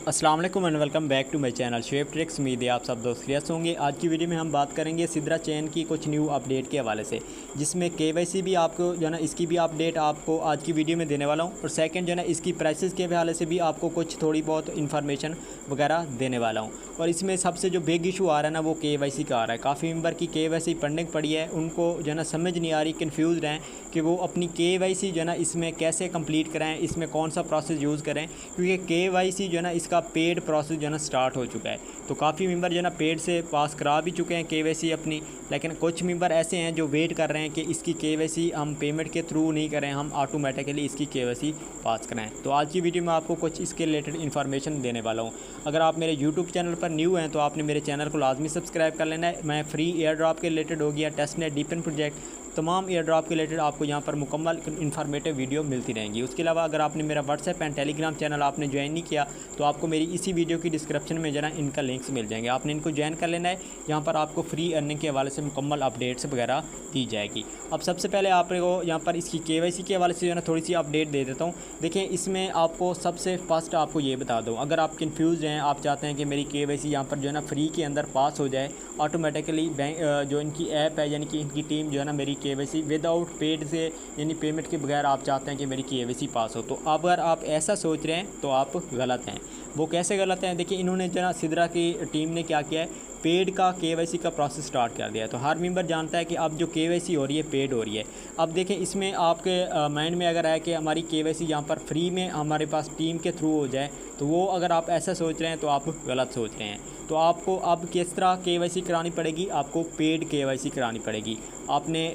अस्सलाम वालेकुम and welcome back to my channel Shape Tricks. उम्मीद है आप सब दोस्त खैरियत होंगे। आज की वीडियो में हम बात करेंगे सिद्रा चेन की कुछ न्यू अपडेट के हवाले से, जिसमें केवाईसी भी आपको जो है ना इसकी भी अपडेट आपको आज की वीडियो में देने वाला हूं, और सेकंड जो है ना इसकी प्राइसेस के हवाले से भी आपको कुछ थोड़ी बहुत इन्फॉर्मेशन वगैरह देने वाला हूँ। और इसमें सबसे जो बिग इशू आ रहा है ना वो केवाईसी का आ रहा है। काफ़ी मेंबर की केवाईसी पेंडिंग पड़ी है, उनको जो है ना समझ नहीं आ रही, कन्फ्यूज़ हैं कि वो अपनी केवाईसी जो है ना इसमें कैसे कंप्लीट कराएं, इसमें कौन सा प्रोसेस यूज़ करें, क्योंकि केवाईसी जो है ना इसका पेड प्रोसेस जो है ना स्टार्ट हो चुका है। तो काफ़ी मेंबर जो है ना पेड से पास करा भी चुके हैं केवाईसी अपनी, लेकिन कुछ मेंबर ऐसे हैं जो वेट कर रहे हैं कि इसकी केवाईसी हम पेमेंट के थ्रू नहीं करें, हम ऑटोमेटिकली इसकी केवाईसी पास कराएं। तो आज की वीडियो में आपको कुछ इसके रिलेटेड इन्फॉर्मेशन देने वाला हूँ। अगर आप मेरे यूट्यूब चैनल पर न्यू हैं तो आपने मेरे चैनल को लाजमी सब्सक्राइब कर लेना है। मैं फ्री एयर ड्रॉप के रिलेटेड हो गया, टेस्टनेट डीपन प्रोजेक्ट, तमाम एयर ड्रॉप के रिलेटेड आपको यहाँ पर मुकम्मल इन्फॉर्मेटिव वीडियो मिलती रहेंगी। उसके अलावा अगर आपने मेरा व्हाट्सएप एंड टेलीग्राम चैनल आपने ज्वाइन नहीं किया तो आपको मेरी इसी वीडियो की डिस्क्रिप्शन में जना इनका लिंक्स मिल जाएंगे, आपने इनको ज्वाइन कर लेना है। यहाँ पर आपको फ्री अर्निंग के हवाले से मुकम्मल अपडेट्स वगैरह दी जाएगी। अब सबसे पहले आपको यहाँ पर इसकी केवाईसी के हवाले से जो है ना थोड़ी सी अपडेट दे देता हूँ। देखिए, इसमें आपको सबसे फर्स्ट आपको ये बता दूँ, अगर आप कन्फ्यूज़ हैं, आप चाहते हैं कि मेरी केवाईसी यहाँ पर जो है ना फ्री के अंदर पास हो जाए ऑटोमेटिकली, बैंक जो इनकी ऐप है यानी कि इनकी टीम जो है ना मेरी केवाईसी विदाउट पेड से यानी पेमेंट के बगैर आप चाहते हैं कि मेरी केवाईसी पास हो, तो अगर आप ऐसा सोच रहे हैं तो आप गलत हैं। वो कैसे गलत हैं? देखिए, इन्होंने जो ना सिद्रा की टीम ने क्या किया है, पेड का केवाईसी का प्रोसेस स्टार्ट कर दिया है। तो हर मेंबर जानता है कि अब जो केवाईसी हो रही है पेड हो रही है। अब देखें, इसमें आपके माइंड में अगर है कि हमारी केवाईसी यहाँ पर फ्री में हमारे पास टीम के थ्रू हो जाए, तो वो अगर आप ऐसा सोच रहे हैं तो आप गलत सोच रहे हैं। तो आपको अब किस तरह केवाईसी करानी पड़ेगी? आपको पेड केवाईसी करानी पड़ेगी। आपने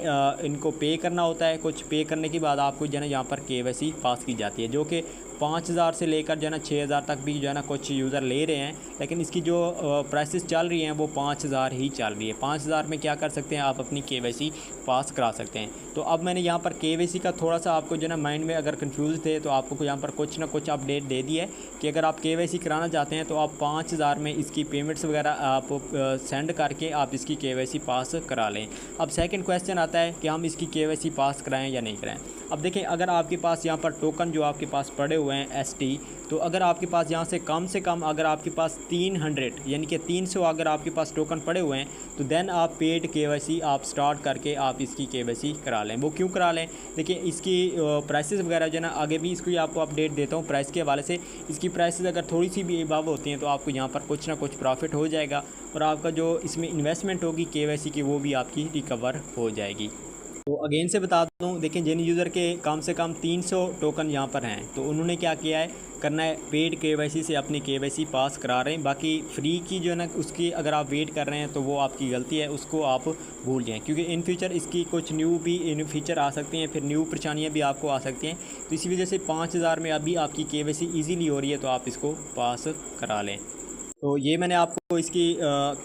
इनको पे करना होता है, कुछ पे करने के बाद आपको जो है ना यहाँ पर केवाईसी पास की जाती है, जो कि 5000 से लेकर जो है ना 6000 तक भी जो है ना कुछ यूज़र ले रहे हैं, लेकिन इसकी जो प्राइसेस चल रही हैं वो 5000 ही चल रही है। 5000 में क्या कर सकते हैं, आप अपनी केवाईसी पास करा सकते हैं। तो अब मैंने यहाँ पर केवाईसी का थोड़ा सा आपको जो है ना माइंड में अगर कंफ्यूज थे तो आपको यहाँ पर कुछ ना कुछ अपडेट दे दी है कि अगर आप केवाईसी कराना चाहते हैं तो आप 5000 में इसकी पेमेंट्स वगैरह आप सेंड करके आप इसकी केवाईसी पास करा लें। अब सेकंड क्वेश्चन आता है कि हम इसकी केवाईसी पास कराएं या नहीं कराएं। अब देखें, अगर आपके पास यहाँ पर टोकन जो आपके पास पड़े हुए हैं एसटी, तो अगर आपके पास यहाँ से कम अगर आपके पास 300 यानी कि 300 अगर आपके पास टोकन पड़े हुए हैं तो देन आप पेड केवाईसी आप स्टार्ट करके आप इसकी केवाईसी करा लें। वो क्यों करा लें? देखिए, इसकी प्राइसेस वगैरह जो है ना आगे भी इसको आपको अपडेट देता हूँ प्राइस के हवाले से। इसकी प्राइसेस अगर थोड़ी सी भी अबव होती हैं तो आपको यहाँ पर कुछ ना कुछ प्रॉफिट हो जाएगा, और आपका जो इसमें इन्वेस्टमेंट होगी केवाईसी की वो भी आपकी रिकवर हो जाएगी। तो अगेन से बता दूं, देखें, जिन यूज़र के कम से कम 300 टोकन यहाँ पर हैं तो उन्होंने क्या किया है, करना है पेड केवाईसी से अपनी केवाईसी पास करा रहे हैं। बाकी फ्री की जो है ना उसकी अगर आप वेट कर रहे हैं तो वो आपकी गलती है, उसको आप भूल जाएं, क्योंकि इन फ्यूचर इसकी कुछ न्यू भी इन फीचर आ सकते हैं, फिर न्यू परेशानियाँ भी आपको आ सकती हैं। तो इसी वजह से 5000 में अभी आपकी केवाईसी ईजीली हो रही है, तो आप इसको पास करा लें। तो ये मैंने आपको इसकी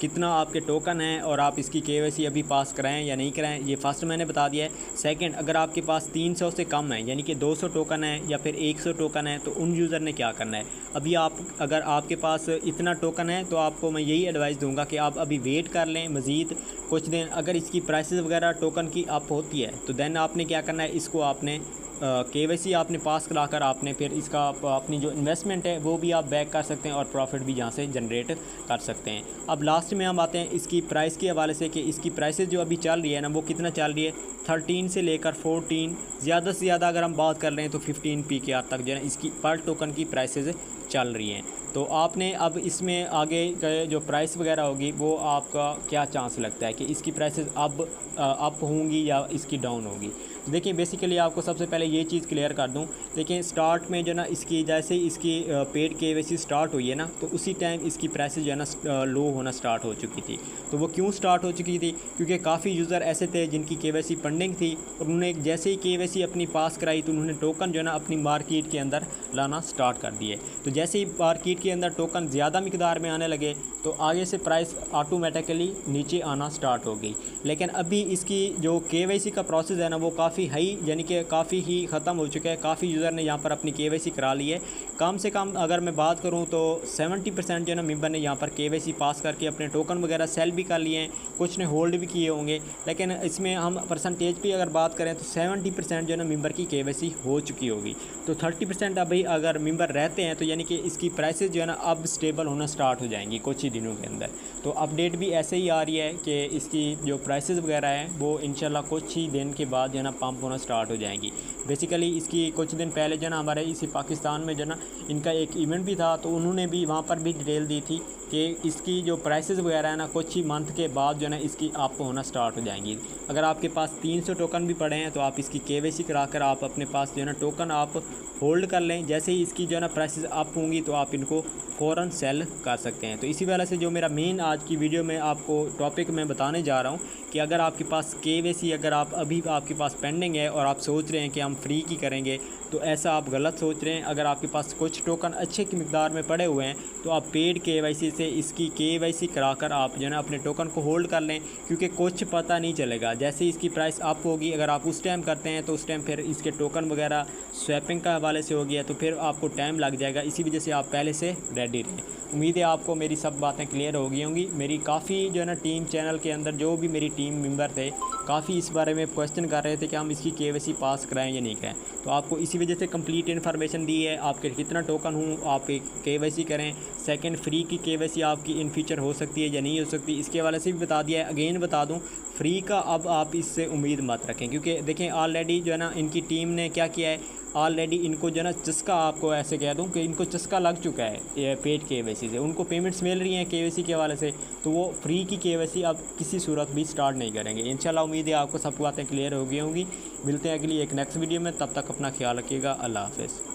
कितना आपके टोकन हैं और आप इसकी केवाईसी अभी पास कराएं या नहीं कराएं, ये फर्स्ट मैंने बता दिया है। सेकंड, अगर आपके पास 300 से कम है यानी कि 200 टोकन है या फिर 100 टोकन है तो उन यूज़र ने क्या करना है। अभी आप अगर आपके पास इतना टोकन है तो आपको मैं यही एडवाइस दूंगा कि आप अभी वेट कर लें मज़ीद कुछ दिन। अगर इसकी प्राइसेस वगैरह टोकन की अप होती है तो देन आपने क्या करना है, इसको आपने केवाईसी आपने पास कराकर आपने फिर इसका अपनी जो इन्वेस्टमेंट है वो भी आप बैक कर सकते हैं और प्रॉफिट भी यहाँ से जनरेट कर सकते हैं। अब लास्ट में हम आते हैं इसकी प्राइस के हवाले से कि इसकी प्राइसेस जो अभी चल रही है ना वो कितना चल रही है, 13 से लेकर 14, ज़्यादा से ज़्यादा अगर हम बात कर रहे हैं तो 15 PKR तक जो है इसकी पर टोकन की प्राइसेस चल रही हैं। तो आपने अब इसमें आगे जो प्राइस वगैरह होगी वो आपका क्या चांस लगता है कि इसकी प्राइसेस अब अप होंगी या इसकी डाउन होगी। तो देखिए, बेसिकली आपको सबसे पहले ये चीज़ क्लियर कर दूं। देखिए, स्टार्ट में जो ना इसकी जैसे ही इसकी पेड केवाईसी स्टार्ट हुई है ना तो उसी टाइम इसकी प्राइसेस जो है ना लो होना स्टार्ट हो चुकी थी। तो वो क्यों स्टार्ट हो चुकी थी? क्योंकि काफ़ी यूज़र ऐसे थे जिनकी केवाईसी पेंडिंग थी, और उन्होंने जैसे ही केवाईसी अपनी पास कराई तो उन्होंने टोकन जो है ना अपनी मार्केट के अंदर लाना स्टार्ट कर दिए। तो जैसे ही मार्केट के अंदर टोकन ज़्यादा मिकदार में आने लगे तो आगे से प्राइस ऑटोमेटिकली नीचे आना स्टार्ट हो गई। लेकिन अभी इसकी जो केवाईसी का प्रोसेस है ना वो काफ़ी हाई यानी कि काफ़ी ही ख़त्म हो चुका है। काफ़ी यूज़र मेंबर ने यहाँ पर अपनी KYC करा ली है। कम से कम अगर मैं बात करूँ तो 70% जो है ना मेंबर ने यहाँ पर KYC पास करके अपने टोकन वगैरह सेल भी कर लिए हैं, कुछ ने होल्ड भी किए होंगे। लेकिन इसमें हम परसेंटेज भी अगर बात करें तो 70% जो है ना मेंबर की KYC हो चुकी होगी। तो 30% अभी अगर मेंबर रहते हैं तो यानी कि इसकी प्राइसेस जो है ना अब स्टेबल होना स्टार्ट हो जाएंगी कुछ ही दिनों के अंदर। तो अपडेट भी ऐसे ही आ रही है कि इसकी जो प्राइसेस वगैरह हैं वो इंशाल्लाह कुछ ही दिन के बाद जो है ना पंप होना स्टार्ट हो जाएंगी। बेसिकली इसकी कुछ दिन पहले जो है ना हमारे इसी पाकिस्तान में जो है ना इनका एक इवेंट भी था, तो उन्होंने भी वहाँ पर भी डिटेल दी थी कि इसकी जो प्राइसेस वगैरह है ना कुछ ही मंथ के बाद जो है ना इसकी अप होना स्टार्ट हो जाएंगी। अगर आपके पास 300 टोकन भी पड़े हैं तो आप इसकी KYC कराकर आप अपने पास जो है ना टोकन आप होल्ड कर लें। जैसे ही इसकी जो है ना प्राइसेस अप होंगी तो आप इनको फ़ौरन सेल कर सकते हैं। तो इसी वजह से जो मेरा मेन आज की वीडियो में आपको टॉपिक मैं बताने जा रहा हूँ कि अगर आपके पास KYC अगर आप अभी आपके पास पेंडिंग है और आप सोच रहे हैं कि हम फ्री की करेंगे, तो ऐसा आप गलत सोच रहे हैं। अगर आपके पास कुछ टोकन अच्छे की मिकदार में पड़े हुए हैं तो आप पेड KYC से इसकी KYC कराकर आप जो है ना अपने टोकन को होल्ड कर लें, क्योंकि कुछ पता नहीं चलेगा। जैसे ही इसकी प्राइस अप होगी अगर आप उस टाइम करते हैं तो उस टाइम फिर इसके टोकन वगैरह स्वैपिंग का हवाले से हो गया तो फिर आपको टाइम लग जाएगा। इसी वजह से आप पहले से रेडी रहें। उम्मीद है आपको मेरी सब बातें क्लियर हो गई होंगी। मेरी काफ़ी जो है ना टीम चैनल के अंदर जो भी मेरी टीम मेंबर थे काफ़ी इस बारे में क्वेश्चन कर रहे थे कि हम इसकी KYC पास कराएं या नहीं कराएं। तो आपको इसी वजह से कंप्लीट इन्फॉर्मेशन दी है, आपके कितना टोकन हूँ आप KYC करें। सेकंड, फ्री की KYC आपकी इन फ्यूचर हो सकती है या नहीं हो सकती, इसके हवाले से भी बता दिया है। अगेन बता दूँ, फ्री का अब आप इससे उम्मीद मत रखें, क्योंकि देखें ऑलरेडी जो है ना इनकी टीम ने क्या किया है, ऑलरेडी इनको जो है ना चस्का, आपको ऐसे कह दूं कि इनको चस्का लग चुका है ये पेड KYC से। उनको पेमेंट्स मिल रही हैं KYC के हवाले से, तो वो फ्री की KYC अब किसी सूरत भी स्टार्ट नहीं करेंगे। इंशाल्लाह उम्मीद है आपको सब बातें क्लियर हो गई होंगी। मिलते हैं अगली एक नेक्स्ट वीडियो में, तब तक अपना ख्याल रखिएगा। अल्लाह हाफ़िज़।